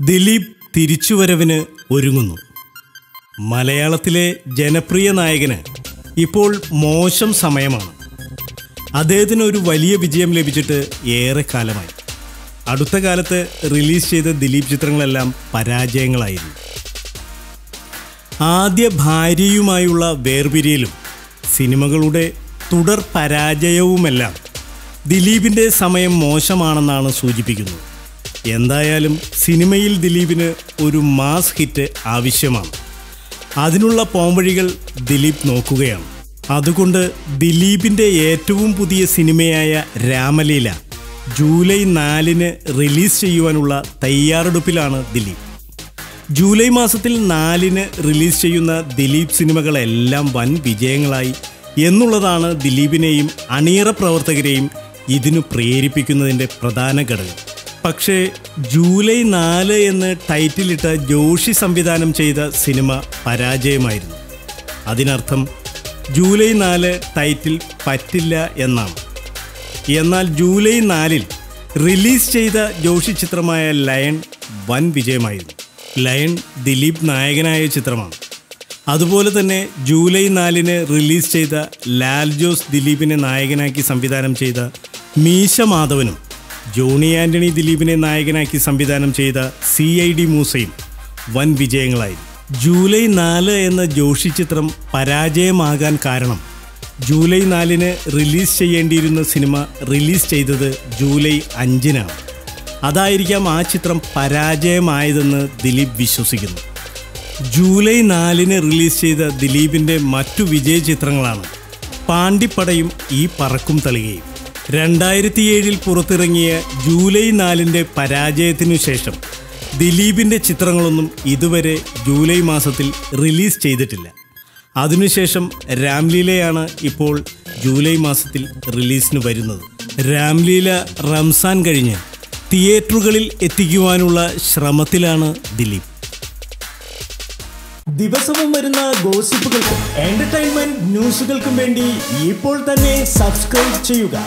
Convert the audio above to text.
ദിലീപ് തിരിച്ചുവരവിന് ഒരുങ്ങുന്നു. മലയാളത്തിലെ ജനപ്രിയ നായകന് ഇപ്പോൾ മോശം സമയമാണ്. അദ്ദേഹത്തിന് ഒരു വലിയ വിജയം ലഭിച്ചിട്ട് ഏറെ കാലമായി. അടുത്ത കാലത്ത് റിലീസ് ചെയ്ത ദിലീപ് ചിത്രങ്ങളെല്ലാം പരാജയങ്ങളായിരുന്നു. ആദ്യ ഭാര്യയുമായുള്ള വേർപിരിയലും സിനിമകളുടെ തുടർ പരാജയവുമെല്ലാം ദിലീപിൻ്റെ സമയം മോശമാണെന്നാണ് സൂചിപ്പിക്കുന്നത്. എന്തായാലും സിനിമയിൽ ദിലീപിന് ഒരു മാസ് ഹിറ്റ് ആവശ്യമാണ്. അതിനുള്ള പോംവഴികൾ ദിലീപ് നോക്കുകയാണ്. അതുകൊണ്ട് ദിലീപിൻ്റെ ഏറ്റവും പുതിയ സിനിമയായ രാമലീല ജൂലൈ 4-ന് റിലീസ് ചെയ്യുവാനുള്ള തയ്യാറെടുപ്പിലാണ് ദിലീപ്. ജൂലൈ മാസത്തിൽ 4-ന് റിലീസ് ചെയ്യുന്ന ദിലീപ് സിനിമകളെല്ലാം വൻ വിജയങ്ങളായി എന്നുള്ളതാണ് ദിലീപിനെയും അണിയറ പ്രവർത്തകരെയും ഇതിനു പ്രേരിപ്പിക്കുന്നതിൻ്റെ പ്രധാന ഘടകം. പക്ഷേ ജൂലൈ 4 എന്ന് ടൈറ്റിലിട്ട ജോഷി സംവിധാനം ചെയ്ത സിനിമ പരാജയമായിരുന്നു. അതിനർത്ഥം ജൂലൈ 4 ടൈറ്റിൽ പറ്റില്ല എന്നാണ്. എന്നാൽ ജൂലൈ 4-ൽ റിലീസ് ചെയ്ത ജോഷി ചിത്രമായ ലയൺ വൻ വിജയമായിരുന്നു. ലയൺ ദിലീപ് നായകനായ ചിത്രമാണ്. അതുപോലെ തന്നെ ജൂലൈ 4-ന് റിലീസ് ചെയ്ത ലാൽ ജോസ് ദിലീപിനെ നായകനാക്കി സംവിധാനം ചെയ്ത മീശ മാധവനും ജോണി ആൻ്റണി ദിലീപിനെ നായകനാക്കി സംവിധാനം ചെയ്ത CID മൂസയും വൻ വിജയങ്ങളായി. ജൂലൈ 4 എന്ന ജോഷി ചിത്രം പരാജയമാകാൻ കാരണം ജൂലൈ 4-ന് റിലീസ് ചെയ്യേണ്ടിയിരുന്ന സിനിമ റിലീസ് ചെയ്തത് ജൂലൈ 5-നാണ്. അതായിരിക്കാം ആ ചിത്രം പരാജയമായതെന്ന് ദിലീപ് വിശ്വസിക്കുന്നു. ജൂലൈ 4-ന് റിലീസ് ചെയ്ത ദിലീപിൻ്റെ മറ്റു വിജയ ചിത്രങ്ങളാണ് പാണ്ടിപ്പടയും ഈ പറക്കും തളികയും. 2007-ൽ പുറത്തിറങ്ങിയ ജൂലൈ 4-ന്റെ പരാജയത്തിനു ശേഷം ദിലീപിൻ്റെ ചിത്രങ്ങളൊന്നും ഇതുവരെ ജൂലൈ മാസത്തിൽ റിലീസ് ചെയ്തിട്ടില്ല. അതിനുശേഷം രാംലീലയാണ് ഇപ്പോൾ ജൂലൈ മാസത്തിൽ റിലീസിന് വരുന്നത്. രാംലീല റംസാൻ കഴിഞ്ഞ് തിയേറ്ററുകളിൽ എത്തിക്കുവാനുള്ള ശ്രമത്തിലാണ് ദിലീപ്. ദിവസവും വരുന്ന ഗോസിപ്പുകൾക്കും എന്റർടൈൻമെന്റ് ന്യൂസുകൾക്കും വേണ്ടി ഇപ്പോൾ തന്നെ സബ്സ്ക്രൈബ് ചെയ്യുക.